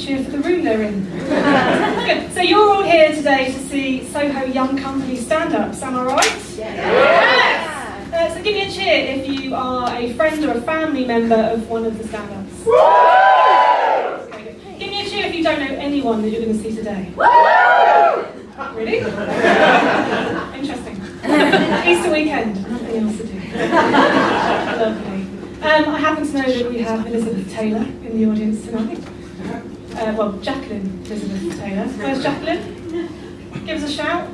cheer for the room they're in. Good. So you're all here today to see Soho Young Company stand-ups, am I right? Yes! So give me a cheer if you are a friend or a family member of one of the stand-ups. Give me a cheer if you don't know anyone that you're going to see today. Really? Interesting. Easter weekend, nothing else to do. Lovely. I happen to know that we have Elizabeth Taylor in the audience tonight. Well, Jacqueline Elizabeth Taylor. Where's Jacqueline? Give us a shout.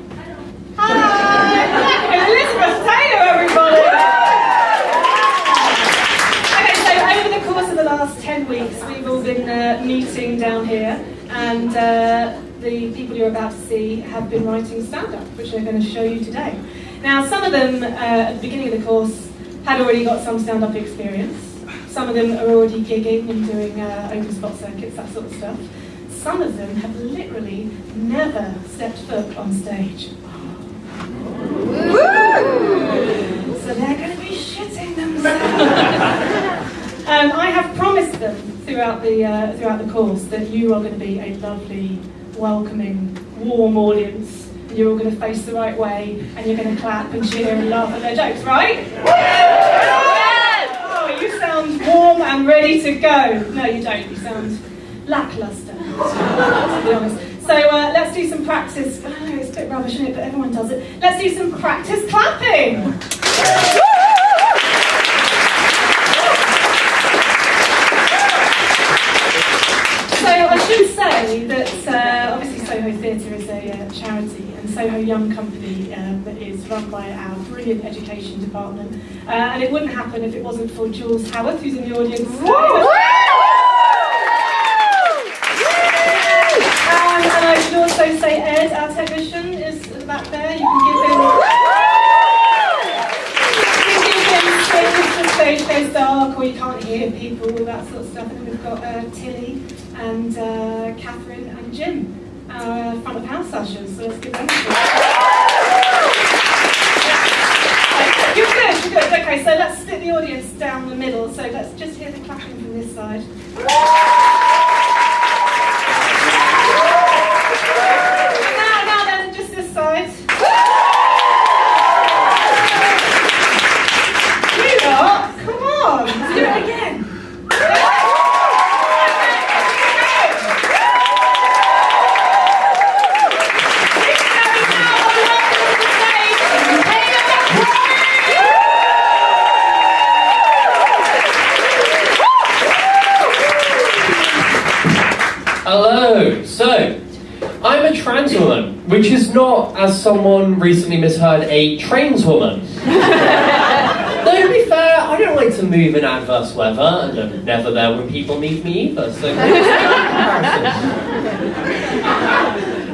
Hi! Elizabeth Taylor, everybody! Okay, so over the course of the last 10 weeks, we've all been meeting down here, and the people you're about to see have been writing stand-up, which they're going to show you today. Now, some of them, at the beginning of the course, had already got some stand-up experience. Some of them are already gigging and doing open spot circuits, that sort of stuff. Some of them have literally never stepped foot on stage. So they're going to be shitting themselves. I have promised them throughout the course that you are going to be a lovely, welcoming, warm audience. You're all going to face the right way, and you're going to clap and cheer and laugh at their jokes, right? Oh, you sound warm and ready to go. No, you don't. You sound lackluster, to be honest. So let's do some practice. I know it's a bit rubbish, isn't it? But everyone does it. Let's do some practice clapping. So I should say that obviously Soho Theatre is a charity, and Soho Young Company is run by our brilliant education department. And it wouldn't happen if it wasn't for Jules Howarth, who's in the audience today. And I should also say Ed, our technician, is back there. You can give him the stage goes dark, or you can't hear people, all that sort of stuff. And then we've got Tilly and Catherine and Jim, our front of house ushers. So let's give them a applause. You're good, you're good. Okay, so let's split the audience down the middle. So let's just hear the clapping from this side. Side. You lot, come on, let's do it again. Hello, so I'm a trans woman, which is not, as someone recently misheard, a trains woman. Though to be fair, I don't like to move in adverse weather, and I'm never there when people need me either, so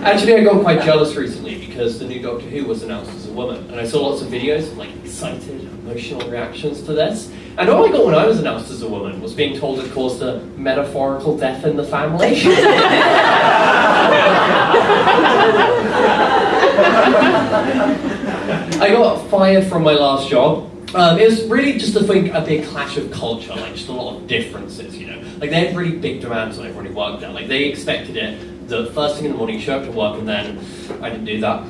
actually, I got quite jealous recently because the new Doctor Who was announced as a woman, and I saw lots of videos of like excited, emotional reactions to this. And all I got when I was announced as a woman was being told it caused a metaphorical death in the family. I got fired from my last job. It was really just a big clash of culture, like just a lot of differences, you know. Like they had really big demands on everybody who worked there. Like they expected it the first thing in the morning, show up to work, and then I didn't do that.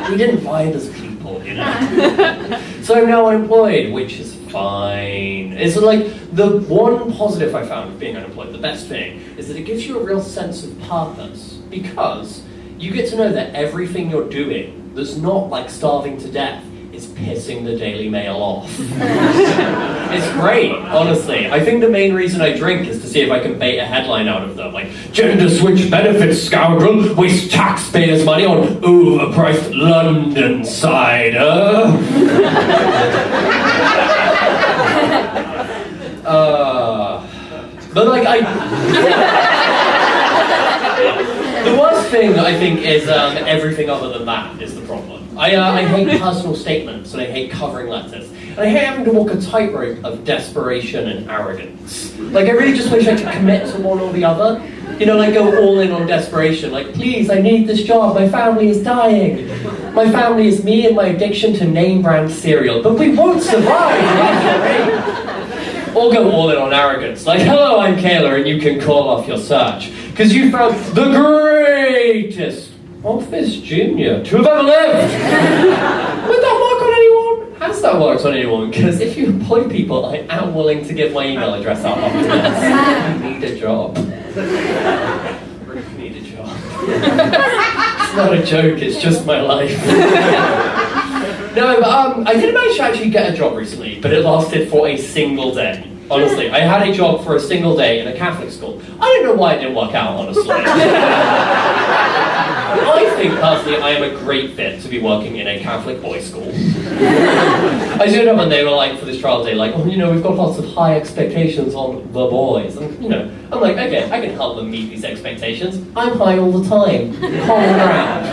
We didn't vibe as people, you know. So I'm now unemployed, which is fine. It's like the one positive I found of being unemployed, the best thing, is that it gives you a real sense of purpose, because you get to know that everything you're doing that's not like starving to death is pissing the Daily Mail off. It's great, honestly. I think the main reason I drink is to see if I can bait a headline out of them, like, gender switch benefits scoundrel wastes taxpayers' money on overpriced London cider. But like, the worst thing I think is everything other than that is the problem. I hate personal statements, and I hate covering letters. And I hate having to walk a tightrope of desperation and arrogance. Like, I really just wish I could commit to one or the other. You know, like, go all in on desperation. Like, please, I need this job. My family is dying. My family is me and my addiction to name brand cereal. But we won't survive, right? Or go all in on arrogance, like, hello, I'm Kayla, and you can call off your search. Because you found the greatest office junior to have ever lived. Would that work on anyone? Has that worked on anyone? Because if you employ people, I am willing to give my email address out after this. I need a job. I need a job. It's not a joke, it's just my life. No, but I did manage to actually get a job recently, but it lasted for a single day. Honestly, I had a job for a single day in a Catholic school. I don't know why it didn't work out, honestly. I think, personally, I am a great fit to be working in a Catholic boys' school. I showed up and they were like, for this trial day, like, oh, you know, we've got lots of high expectations on the boys. And, you know, I'm like, okay, I can help them meet these expectations. I'm high all the time. Calm around.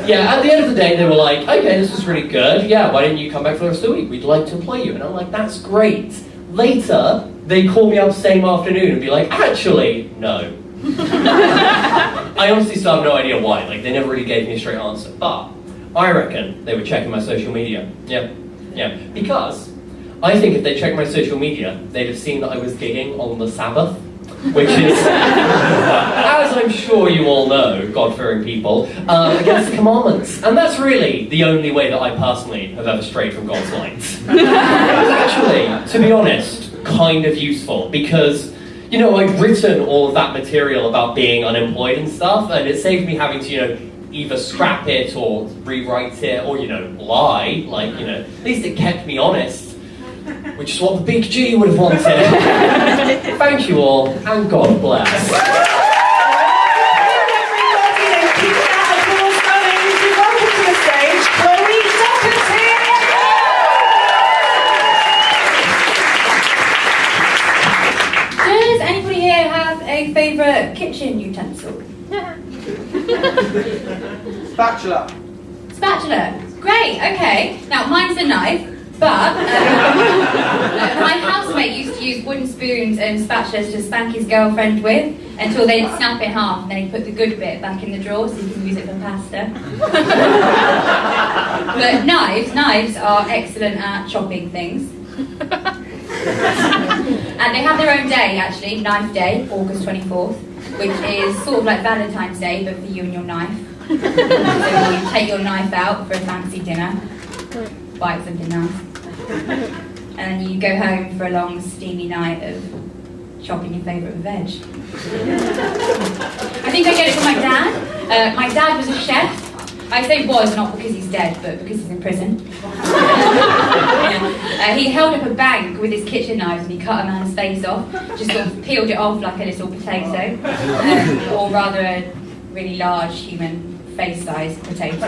Yeah, at the end of the day, they were like, okay, this is really good. Yeah, why didn't you come back for the rest of the week? We'd like to employ you. And I'm like, that's great. Later, they call me up same afternoon and be like, actually, no. I honestly still have no idea why. Like, they never really gave me a straight answer. But I reckon they were checking my social media. Yeah. Because I think if they checked my social media, they'd have seen that I was gigging on the Sabbath, which is, as I'm sure you all know, God-fearing people, against the commandments. And that's really the only way that I personally have ever strayed from God's light. It was actually, to be honest, kind of useful, because, you know, I'd written all of that material about being unemployed and stuff, and it saved me having to, you know, either scrap it or rewrite it or, you know, lie. Like, you know, at least it kept me honest, which is what the big G would have wanted. Thank you all, and God bless. Does anybody here have a favourite kitchen utensil? Spatula. Spatula. Great, okay. Now, mine's a knife, but my housemate used to use wooden spoons and spatulas to spank his girlfriend with until they'd snap in half, and then he'd put the good bit back in the drawer so he can use it for pasta. But knives are excellent at chopping things. And they have their own day, actually, Knife Day, August 24th, which is sort of like Valentine's Day, but for you and your knife. So you take your knife out for a fancy dinner, bite something nice, and then you go home for a long, steamy night of chopping your favourite veg. I think I get it from my dad. My dad was a chef. I say was, not because he's dead, but because he's in prison. He held up a bank with his kitchen knives and he cut a man's face off, just sort of peeled it off like a little potato, or rather a really large human face-sized potato.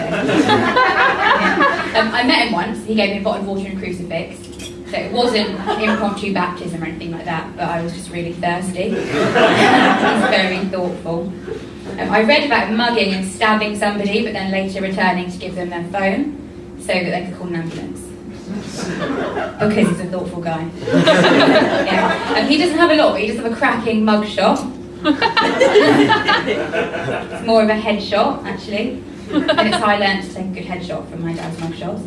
I met him once. He gave me a bottle of water and a crucifix. So it wasn't impromptu baptism or anything like that, but I was just really thirsty. He's very thoughtful. I read about mugging and stabbing somebody, but then later returning to give them their phone so that they could call an ambulance. Because he's a thoughtful guy. Yeah. He doesn't have a lot, but he does have a cracking mug shot. It's more of a headshot, actually. And it's how I learned to take a good headshot from my dad's mug shots.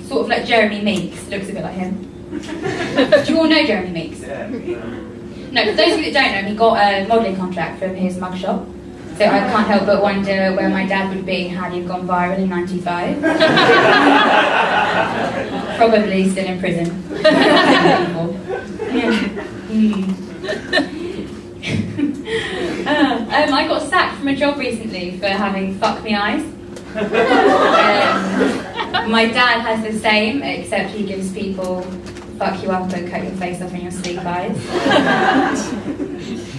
Sort of like Jeremy Meeks, looks a bit like him. Do you all know Jeremy Meeks? Yeah. No, for those of you that don't know, he got a modelling contract from his mugshot. So I can't help but wonder where my dad would be had he gone viral in '95. Probably still in prison. I got sacked from a job recently for having fuck me eyes. My dad has the same, except he gives people fuck you up and cut your face off in your sleep eyes.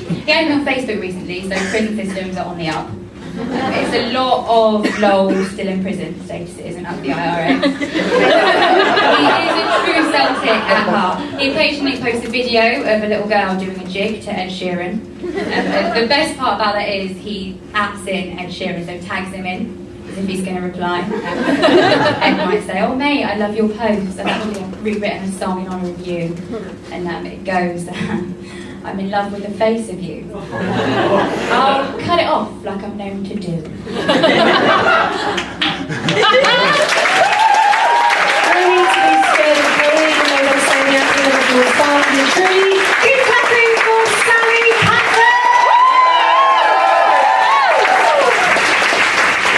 He had me on Facebook recently, so prison systems are on the up. It's a lot of lol, still in prison status, it isn't up the IRA. He is a true Celtic at heart. He occasionally posts a video of a little girl doing a jig to Ed Sheeran. The best part about that is he @s in Ed Sheeran, so tags him in, as if he's going to reply. Ed might say, oh mate, I love your post, I've actually rewritten a song in honour of you. And it goes, I'm in love with the face of you. I'll cut it off like I'm known to do. No need to be scared of going, even though they're saying the the tree. Keep clapping for Sally Patrick!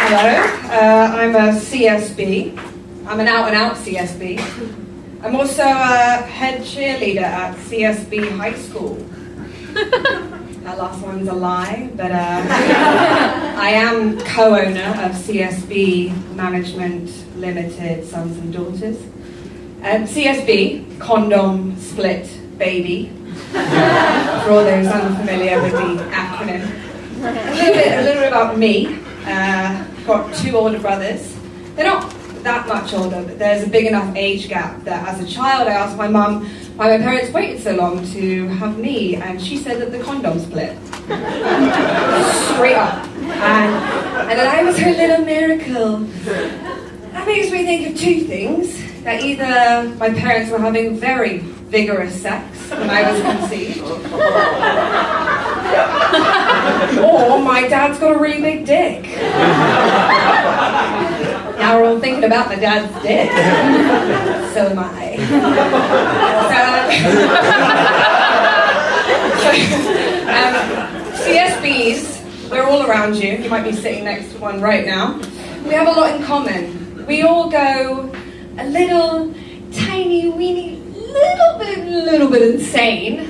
Hello, I'm a CSB. I'm an out-and-out CSB. I'm also a head cheerleader at CSB High School. That last one's a lie, but I am co-owner of CSB Management Limited Sons and Daughters. CSB, condom split baby, for all those unfamiliar with the acronym. A little bit about me. Got 2 older brothers. They're not that much older, but there's a big enough age gap that as a child I asked my mum why my parents waited so long to have me, and she said that the condom split. Straight up. And that I was her little miracle. That makes me think of 2 things. That either my parents were having very vigorous sex when I was conceived, or my dad's got a really big dick. Now we're all thinking about my dad's dick. So am I. CSBs, we're all around you. You might be sitting next to one right now. We have a lot in common. We all go a little tiny, weeny, little bit insane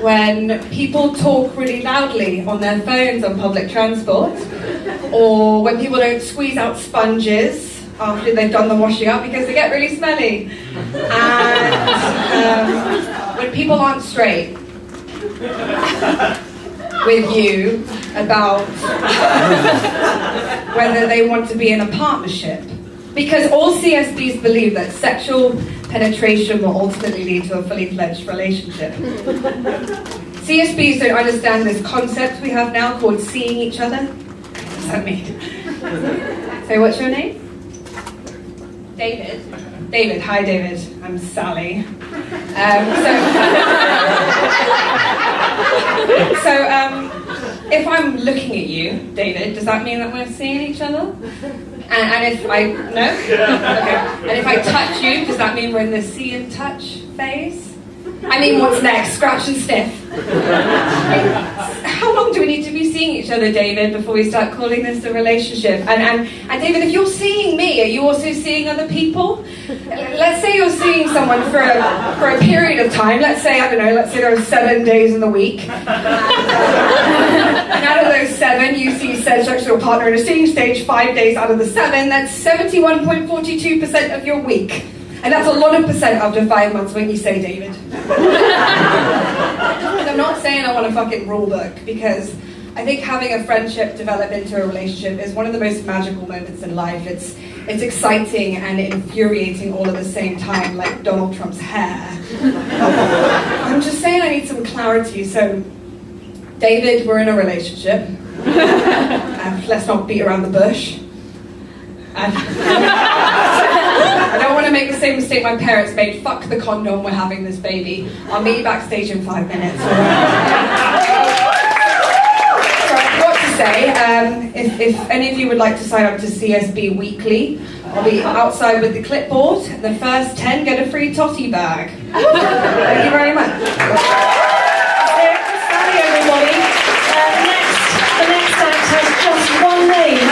when people talk really loudly on their phones on public transport, or when people don't squeeze out sponges after they've done the washing up because they get really smelly, and when people aren't straight with you about whether they want to be in a partnership. Because all CSBs believe that sexual penetration will ultimately lead to a fully fledged relationship. CSBs don't understand this concept we have now called seeing each other. What does that mean? So what's your name? David. David. Hi, David. I'm Sally. If I'm looking at you, David, does that mean that we're seeing each other? And if I, no? Okay. And if I touch you, does that mean we're in the see and touch phase? I mean, what's next? Scratch and sniff. How long do we need to be seeing each other, David, before we start calling this a relationship? And David, if you're seeing me, are you also seeing other people? Let's say you're seeing someone for a period of time. Let's say, I don't know, let's say there are 7 days in the week. And out of those 7, you see said sexual partner in a seeing stage 5 days out of the 7. That's 71.42% of your week. And that's a lot of percent after 5 months when you say David. And I'm not saying I want a fucking rule book, because I think having a friendship develop into a relationship is one of the most magical moments in life. It's exciting and infuriating all at the same time, like Donald Trump's hair. I'm just saying I need some clarity. So, David, we're in a relationship. Let's not beat around the bush. I don't want to make the same mistake my parents made. Fuck the condom, we're having this baby. I'll meet you backstage in 5 minutes. So what to say, if any of you would like to sign up to CSB Weekly, I'll be outside with the clipboard. The first 10 get a free totty bag. Thank you very much. Sally, everybody. The next act has just one name.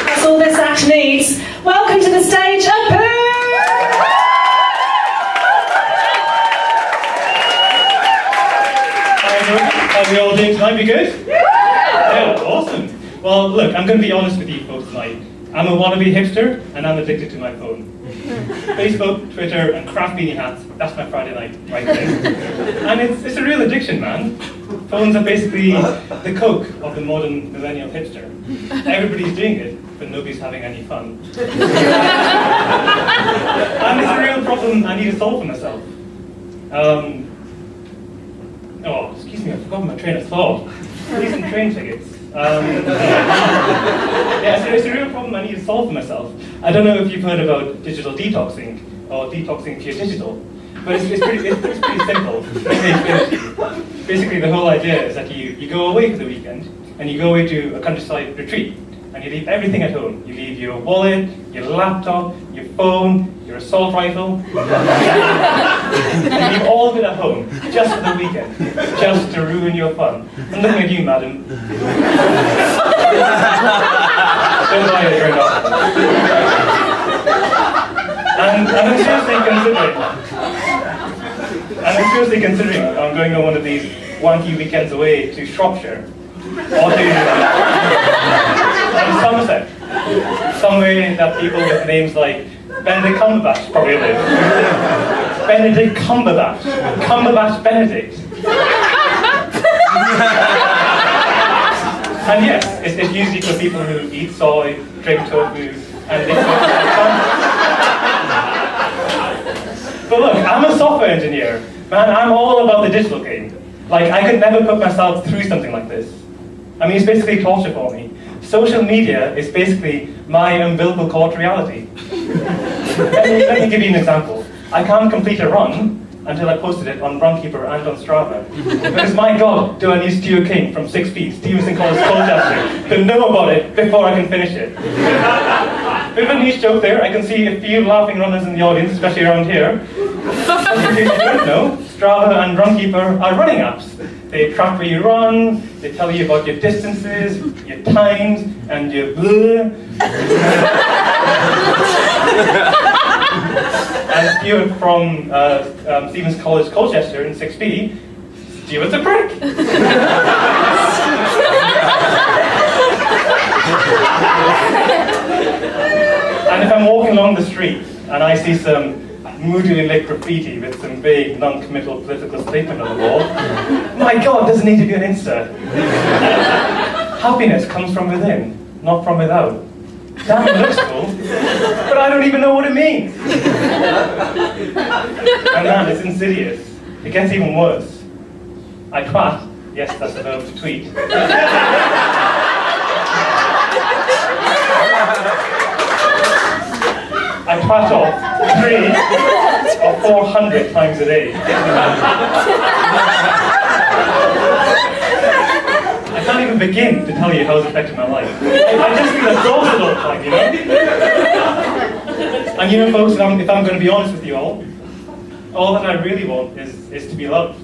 That's all this act needs. Welcome to the stage, Apu! How are we all doing tonight? We good? Yeah, awesome. Well, look, I'm going to be honest with you folks tonight. I'm a wannabe hipster, and I'm addicted to my phone. Facebook, Twitter, and craft beanie hats, that's my Friday night right there. And it's a real addiction, man. Phones are basically the coke of the modern millennial hipster. Everybody's doing it, but nobody's having any fun. And it's a real problem I need to solve for myself. Oh, excuse me, I've forgotten my train of thought. Recent train tickets. Yeah, so it's a real problem I need to solve for myself. I don't know if you've heard about digital detoxing, or detoxing to your digital, but it's pretty simple. Basically, the whole idea is that you go away for the weekend, and you go away to a countryside retreat. and you leave everything at home. You leave your wallet, your laptop, your phone, your assault rifle. You leave all of it at home, just for the weekend, just to ruin your fun. I'm looking at you, madam. Don't buy a drink off. And I'm seriously considering I'm going on one of these wanky weekends away to Shropshire, or to Somerset, somewhere that people with names like Benedict Cumberbatch probably live. Benedict Cumberbatch. Cumberbatch Benedict. And yes, it's usually for people who eat soy, drink tofu, and live. But look, I'm a software engineer. Man, I'm all about the digital game. Like, I could never put myself through something like this. I mean, it's basically torture for me. Social media is basically my umbilical cord reality. Let me give you an example. I can't complete a run until I posted it on Runkeeper and on Strava. Because my God, do I need Stuart King from 6 feet, Stevenson College, Colchester, to know about it before I can finish it. Bit of a niche joke there. I can see a few laughing runners in the audience, especially around here. But in case you don't know, Strava and Runkeeper are running apps. They track where you run, they tell you about your distances, your times, and your bleh. And Stuart from Stevenson College, Colchester in 6B, Stuart's a prick. And if I'm walking along the street and I see some moodily lit graffiti with some vague, non-committal political statement on the wall, my God, doesn't need to be an insert. Happiness comes from within, not from without. Damn, it looks cool, but I don't even know what it means. And man, it's insidious. It gets even worse. I twat. Yes, that's the verb to tweet. I twat off 300 or 400 times a day. I can't even begin to tell you how it's affected my life. I just feel exhausted all the time, you know? And you know, folks, if I'm going to be honest with you all that I really want is to be loved.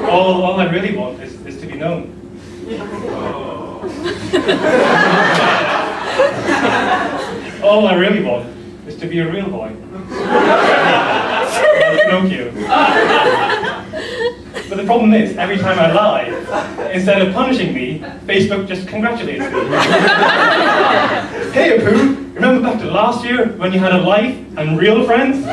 All I really want is to be known. All I really want is to be a real boy. Like Pinocchio. But the problem is, every time I lie, instead of punishing me, Facebook just congratulates me. Hey, Apu, remember back to last year when you had a life and real friends?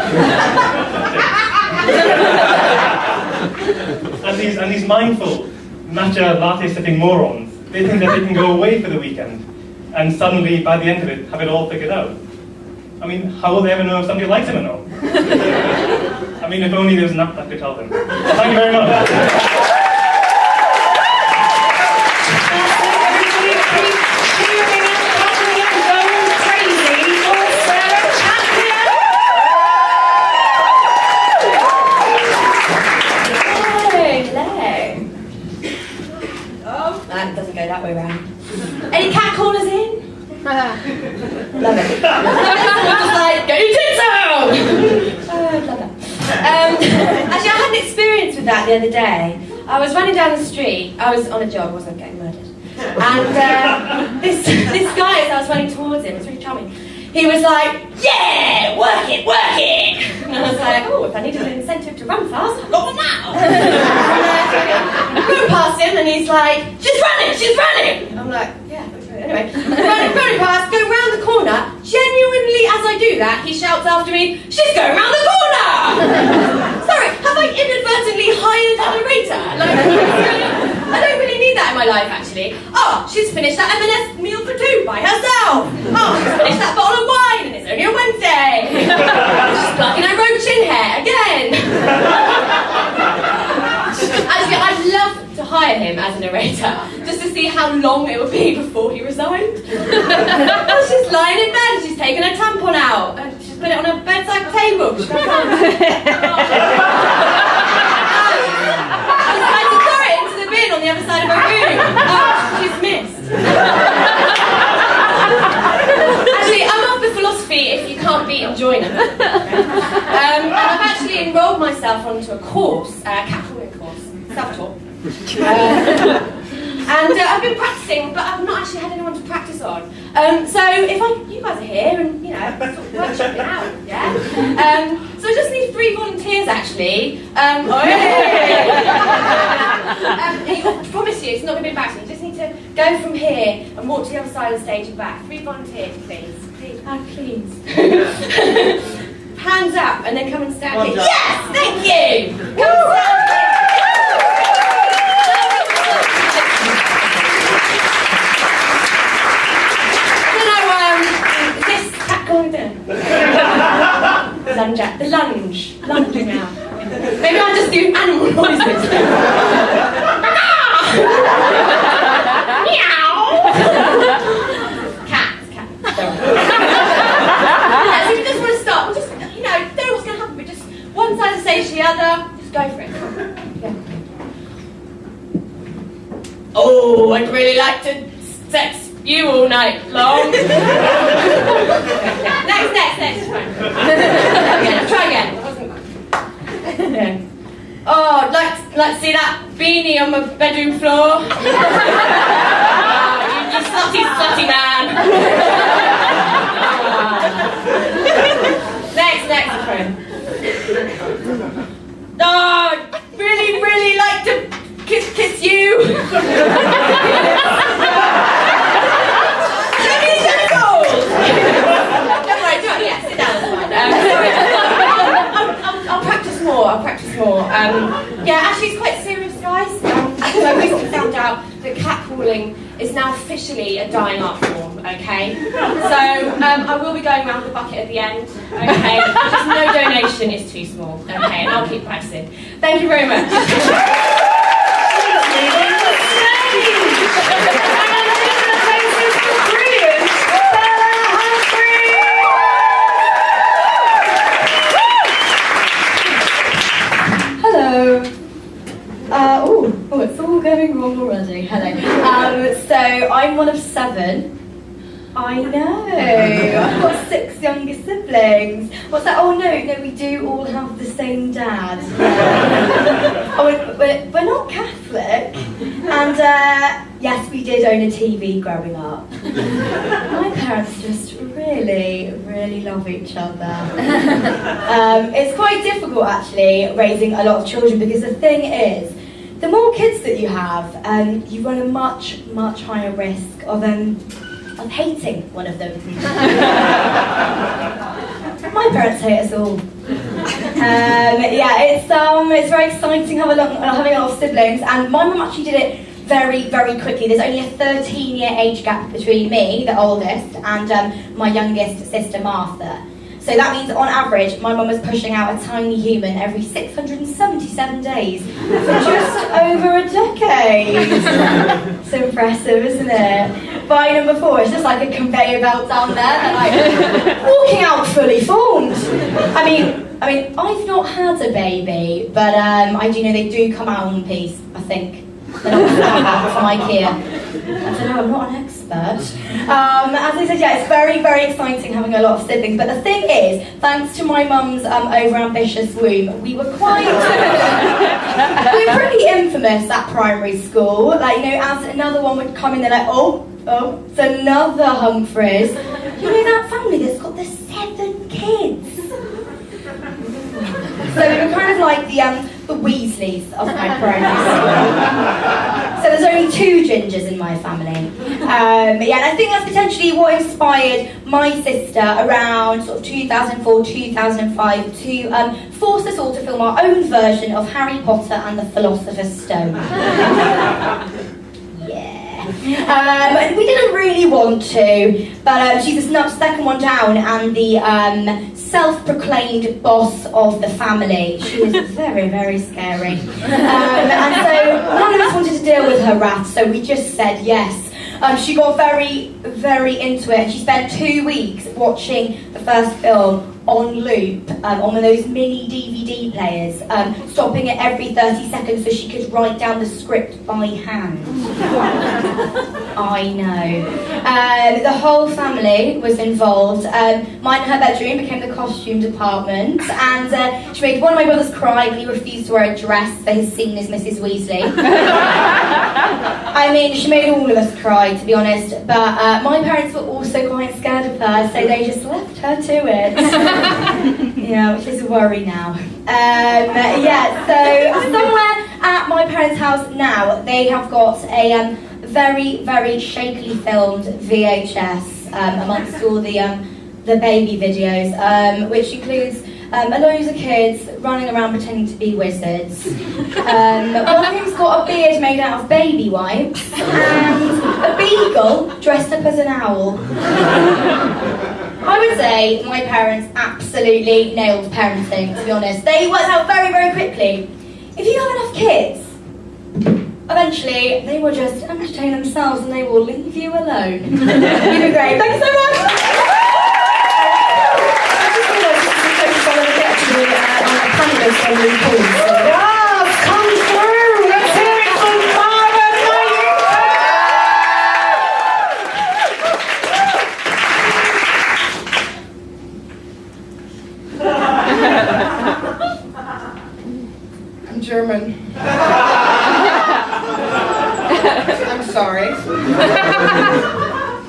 And these mindful, matcha latte-sipping morons, they think that they can go away for the weekend and suddenly, by the end of it, have it all figured out. I mean, how will they ever know if somebody likes them or not? I mean, if only there was an app that could tell them. Thank you very much. That doesn't go that way round. Any cat callers in? Love it. Just like, get your tits out! Love that. Actually, I had an experience with that the other day. I was running down the street. I was on a jog, I wasn't getting murdered. And this guy, as I was running towards him, was really charming. He was like, yeah, work it, work it! And I was like, oh, if I needed an incentive to run fast, I've got one now! I go past him and he's like, she's running! I'm like, yeah, anyway. running past, go round the corner. Genuinely, as I do that, he shouts after me, she's going round the corner! Sorry, have I inadvertently hired a narrator? I don't really need that in my life, actually. Oh, she's finished that M&S meal for two by herself. Oh, she's finished that bottle of wine and it's only a Wednesday. She's plucking her rope chin hair again. Actually, I'd love to hire him as a narrator, just to see how long it would be before he resigned. She's lying in bed, she's taken her tampon out, and she's put it on her bedside table. She's tried to throw it into the bin on the other side of her room. Oh, she's missed. enrolled myself onto a course, catcalling course, self-taught. And I've been practicing, but I've not actually had anyone to practice on. So if you guys are here and, you know, sort of workshopping out, yeah? So I just need 3 volunteers, actually. I promise you, it's not going to be embarrassing. You just need to go from here and walk to the other side of the stage and back. 3 volunteers, please. Please, please. Hands up, and then come and stand here. Yes, thank you! Come and stand here. The lunge now. Maybe I'll just do animal noises. Meow. Cat. Yeah, so we just want to start. We'll just, you know, don't know what's going to happen, but just one side of the stage to the other. Just go for it. Yeah. Oh, I'd really like to sex you all night long. Next. Fine. Try again. Yeah. Oh, I'd like to see that beanie on my bedroom floor. You slutty man. Next, friend. Oh, I'd really like to kiss you. I'll practice more. Yeah, actually it's quite serious, guys. So I recently found out that catcalling is now officially a dying art form, okay? So I will be going around the bucket at the end, okay? Just no donation is too small, okay? And I'll keep practicing. Thank you very much. Oh, it's all going wrong already. Hello. So I'm one of 7. I know. I've got 6 younger siblings. What's that? Oh no, we do all have the same dad. Oh, we're not Catholic. And yes, we did own a TV growing up. My parents just really love each other. It's quite difficult actually raising a lot of children, because the thing is, the more kids that you have, you run a much higher risk of hating one of them. My parents hate us all. Yeah, it's very exciting having a lot of siblings, and my mum actually did it very quickly. There's only a 13-year age gap between me, the oldest, and my youngest sister, Martha. So that means, on average, my mum was pushing out a tiny human every 677 days for just over a decade. It's impressive, isn't it? By number 4, it's just like a conveyor belt down there. They're like walking out fully formed. I mean, I've not had a baby, but I do know they do come out in one piece, I think. They're not from IKEA. I don't know, I'm not an expert. As I said, yeah, it's very exciting having a lot of siblings. But the thing is, thanks to my mum's over-ambitious womb, we were pretty infamous at primary school. Like, you know, as another one would come in, they're like, oh, it's another Humphreys. You know that family that's got the 7 kids? So we were kind of like the Weasleys of my primary school. So there's only 2 gingers in my family. Yeah, and I think that's potentially what inspired my sister around sort of 2004, 2005 to force us all to film our own version of Harry Potter and the Philosopher's Stone. And we didn't really want to, but she just knocked the second one down, and the self-proclaimed boss of the family, she was very scary. And so none of us wanted to deal with her wrath, so we just said yes. She got very into it, and she spent 2 weeks watching the first film on loop on one of those mini DVD players, stopping it every 30 seconds so she could write down the script by hand. I know. The whole family was involved. Mine and her bedroom became the costume department, and she made one of my brothers cry when he refused to wear a dress for his scene as Mrs. Weasley. I mean, she made all of us cry, to be honest, but my parents were also quite scared of her, so they just left her to it. Yeah, which is a worry now. Yeah, so somewhere at my parents' house now, they have got a very, very shakily filmed VHS amongst all the baby videos, which includes loads of kids running around pretending to be wizards. One of them's got a beard made out of baby wipes, and a beagle dressed up as an owl. I would say my parents absolutely nailed parenting, to be honest. They worked out very, very quickly. If you have enough kids, eventually they will just entertain themselves and they will leave you alone. You've been great. Thank you so much. Come through! Let's hear it from Marvin I'm German. I'm sorry.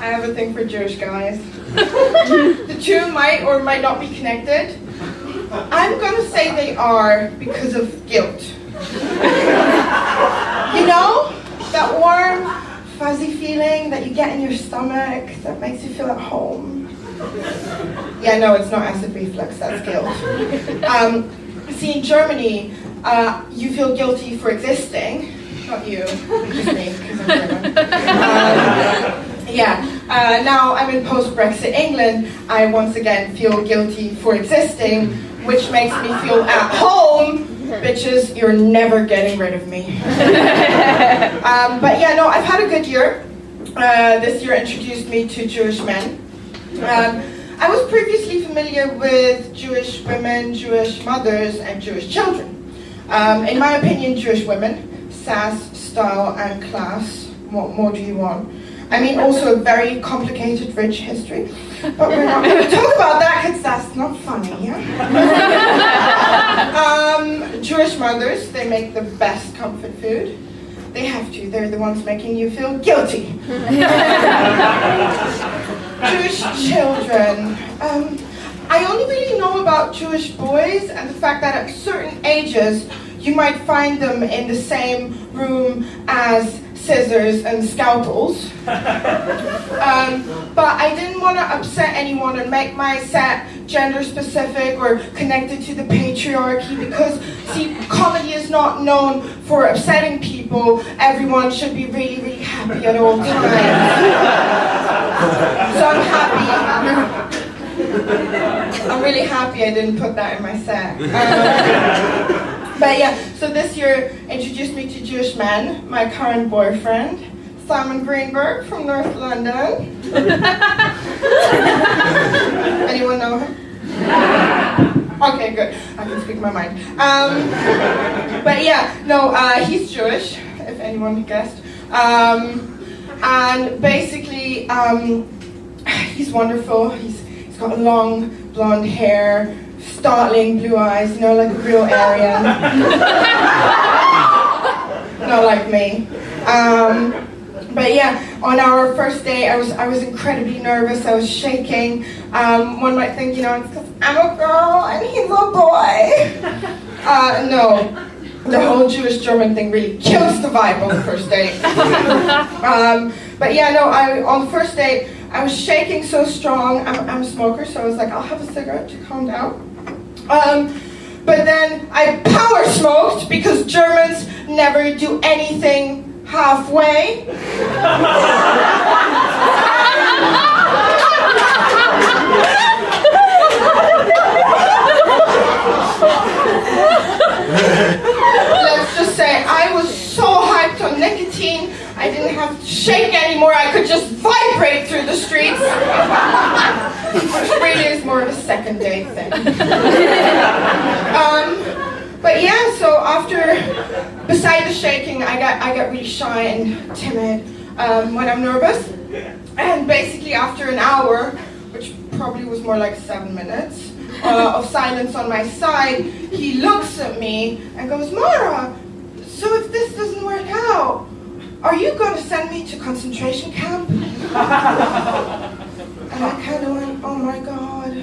I have a thing for Jewish guys. The two might or might not be connected. I'm gonna say they are because of guilt. You know, that warm, fuzzy feeling that you get in your stomach that makes you feel at home. Yeah, no, it's not acid reflux, that's guilt. See, in Germany, you feel guilty for existing. Not you, just me, because I'm German. Now I'm in post-Brexit England. I once again feel guilty for existing, which makes me feel at home. Bitches, you're never getting rid of me. But yeah, no, I've had a good year. This year introduced me to Jewish men. I was previously familiar with Jewish women, Jewish mothers, and Jewish children. In my opinion, Jewish women, sass, style, and class. What more do you want? I mean, also a very complicated, rich history. But we're not going to talk about that because that's not funny, yeah? Jewish mothers, they make the best comfort food. They have to. They're the ones making you feel guilty. Jewish children. I only really know about Jewish boys and the fact that at certain ages you might find them in the same room as scissors and scalpels. But I didn't want to upset anyone and make my set gender specific or connected to the patriarchy because, see, comedy is not known for upsetting people. Everyone should be really, really happy at all times. So I'm happy. I'm really happy I didn't put that in my set. But yeah, so this year introduced me to Jewish men. My current boyfriend, Simon Greenberg from North London. Anyone know him? Okay, good. I can speak my mind. But yeah, no, he's Jewish, if anyone guessed. And basically, he's wonderful. He's got long blonde hair, startling blue eyes, you know, like a real Aryan. Not like me. But yeah, on our first date, I was incredibly nervous. I was shaking. One might think, you know, it's because I'm a girl and he's a boy. No, the whole Jewish German thing really kills the vibe on the first date. But yeah, no, on the first date, I was shaking so strong. I'm a smoker, so I was like, I'll have a cigarette to calm down. But then I power smoked because Germans never do anything halfway. Let's just say I was so hyped on nicotine, I didn't have to shake anymore, I could just vibrate through the streets. Which really is more more of a second date thing. But yeah, so beside the shaking, I get really shy and timid when I'm nervous. And basically after an hour, which probably was more like 7 minutes, of silence on my side, he looks at me and goes, Mara, so if this doesn't work out, are you going to send me to concentration camp? And I kind of went, oh my God,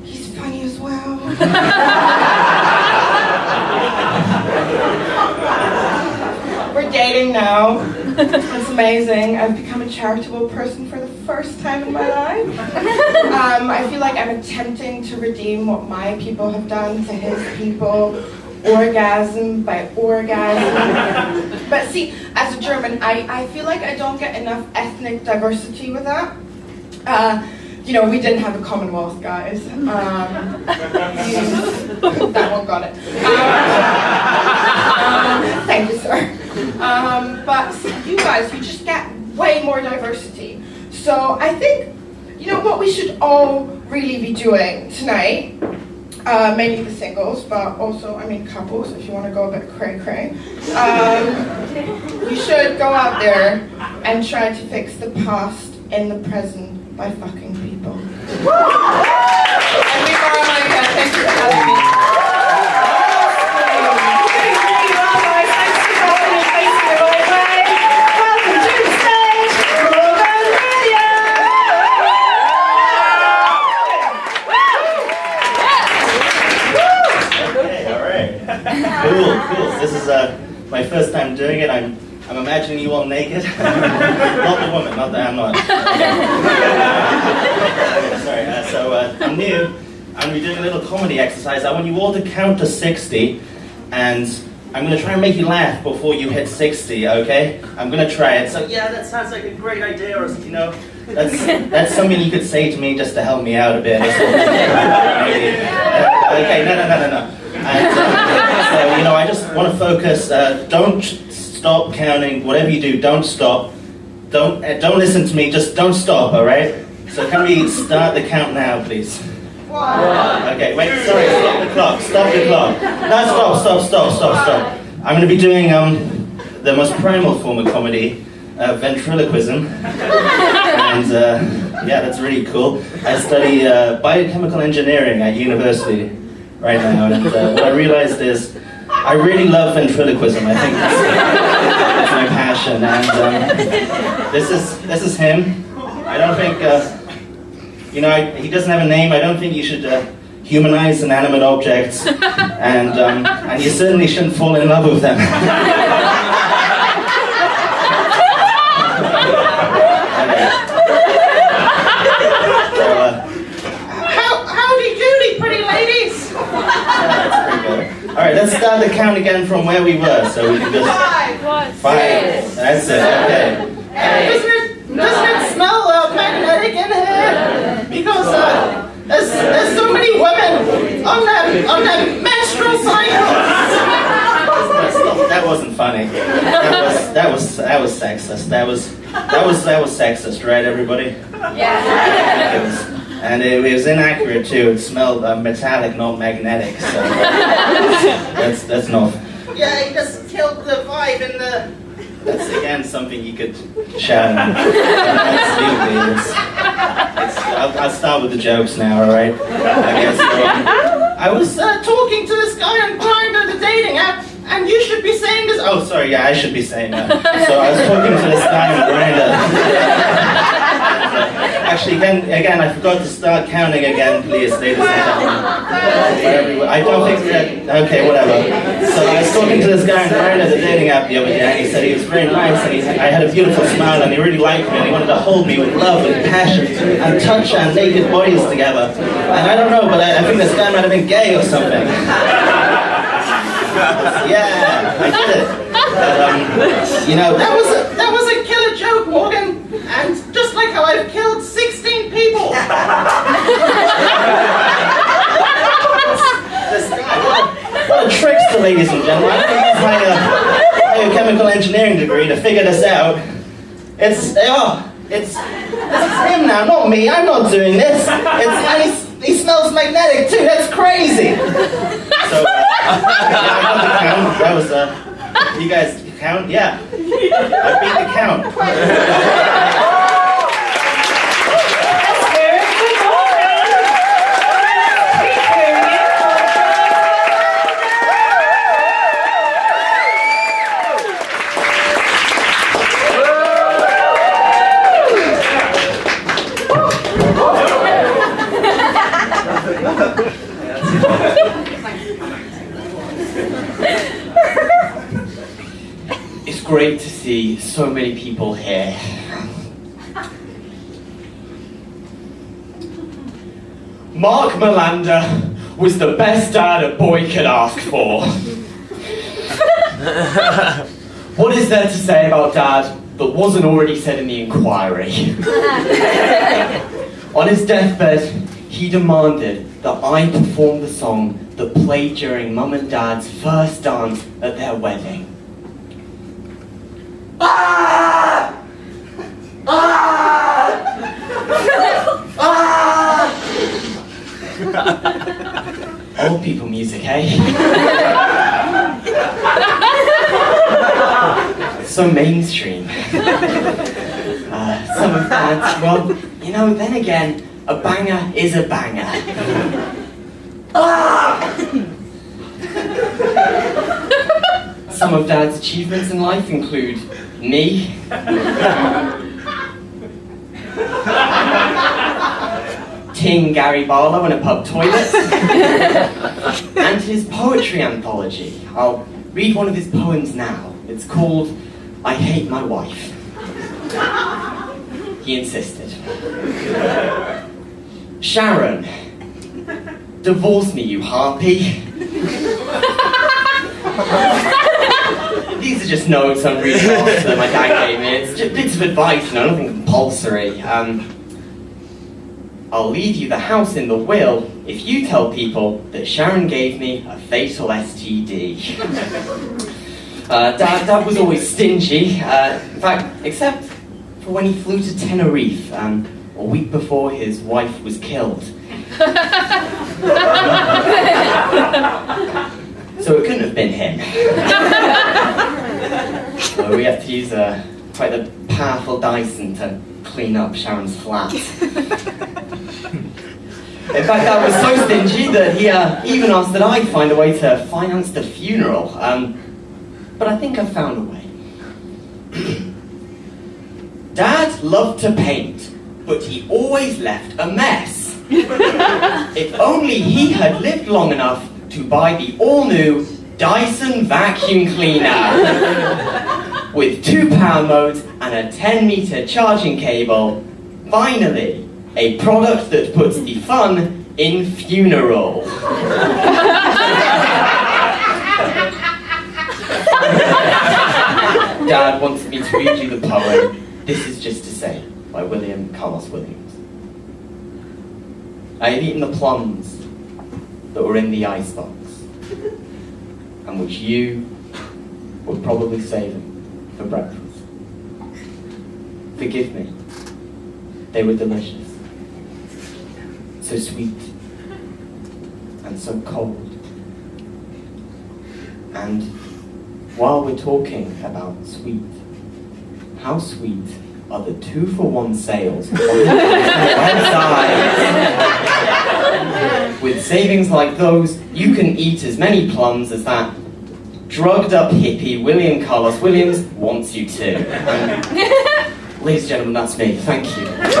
he's funny as well. We're dating now. It's amazing. I've become a charitable person for the first time in my life. I feel like I'm attempting to redeem what my people have done to his people, orgasm by orgasm. But see, as a German, I feel like I don't get enough ethnic diversity with that. We didn't have a Commonwealth, guys. That one got it. Thank you, sir. But you guys, you just get way more diversity. So I think, what we should all really be doing tonight, mainly the singles, but also, couples, if you want to go a bit cray-cray, you should go out there and try to fix the past in the present by fucking people. And before thank you for having me. Cool. This is my first time doing it. I'm imagining you all naked. Not the woman, not that I'm not. Sorry. I'm new. I'm going to be doing a little comedy exercise. I want you all to count to 60, and I'm going to try and make you laugh before you hit 60. Okay? I'm going to try it. So yeah, that sounds like a great idea, or that's something you could say to me just to help me out a bit. Okay, no. And, so, I just want to focus. Don't stop counting. Whatever you do, don't stop. Don't listen to me. Just don't stop. All right. So can we start the count now, please? 1. Okay. Wait. Sorry. Stop the clock. Stop the clock. No. Stop. I'm going to be doing the most primal form of comedy, ventriloquism, and yeah, that's really cool. I study biochemical engineering at university right now, and what I realized is I really love ventriloquism. I think that's my passion, and this is him. I don't think he doesn't have a name. I don't think you should humanize inanimate objects, and you certainly shouldn't fall in love with them. Alright, let's start the count again from where we were, so we can just... 5. That's it, okay. Doesn't it smell magnetic in here? Because there's so many women on that menstrual cycle. That wasn't funny. That was sexist. That was sexist, right, everybody? Yeah. And it was inaccurate too. It smelled metallic, not magnetic. So that's not. Yeah, he just killed the vibe in the. That's again something you could shout at. I'll start with the jokes now. All right. I guess. I was talking to this guy on Grindr, the dating app, and you should be saying this. Oh, sorry. Yeah, I should be saying that. So I was talking to this guy on Grindr. Actually, again, I forgot to start counting again, please, ladies and gentlemen. I don't think that. Okay, whatever. So I was talking to this guy on Grindr, the dating app, the other day, and he said he was very nice, and I had a beautiful smile, and he really liked me, and he wanted to hold me with love and passion, and touch our naked bodies together. And I don't know, but I think this guy might have been gay or something. Yeah, I did it. But, that was a killer joke, Morgan. And just like how I've killed 16 people. This guy, what a trickster, ladies and gentlemen. I think it's my biochemical engineering degree to figure this out. This is him now, not me. I'm not doing this. he smells magnetic too. That's crazy. So, I got the count. That was, you guys count? Yeah. I beat the count. It's great to see so many people here. Mark Melander was the best dad a boy could ask for. What is there to say about Dad that wasn't already said in the inquiry? On his deathbed, he demanded that I perform the song that played during Mum and Dad's first dance at their wedding. Ah! Ah! Ah! Old people music, eh? So mainstream. Some of Dad's, well, you know, then again, a banger is a banger. Ah! Some of Dad's achievements in life include me, Ting Gary Barlow in a pub toilet, and his poetry anthology. I'll read one of his poems now. It's called I Hate My Wife. He insisted. Sharon, divorce me, you harpy. These are just notes I'm reading off that my dad gave me. It's just bits of advice, you know, nothing compulsory. I'll leave you the house in the will if you tell people that Sharon gave me a fatal STD. Dad was always stingy. In fact, except for when he flew to Tenerife a week before his wife was killed. So it couldn't have been him. So we had to use quite a powerful Dyson to clean up Sharon's flat. In fact, Dad was so stingy that he even asked that I find a way to finance the funeral. But I think I've found a way. Dad loved to paint, but he always left a mess. If only he had lived long enough to buy the all-new Dyson vacuum cleaner with 2 power modes and a 10-meter charging cable. Finally, a product that puts the fun in funeral. Dad wanted me to read you the poem This Is Just to Say by William Carlos Williams. I had eaten the plums that were in the icebox, and which you were probably saving for breakfast. Forgive me, they were delicious, so sweet and so cold. And while we're talking about sweet, how sweet are the 2-for-1 sales on the website? With savings like those, you can eat as many plums as that drugged up hippie William Carlos Williams wants you to. Ladies and gentlemen, that's me. Thank you. Thanks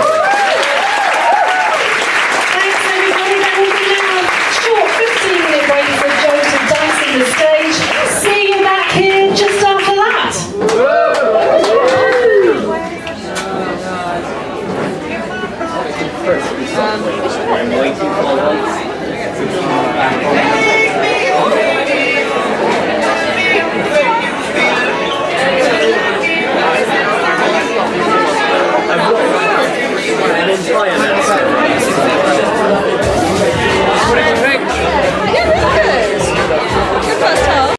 everybody. That will be now a short 15-minute break for Joe to dance on the stage. See you back here just after that. I'm waiting for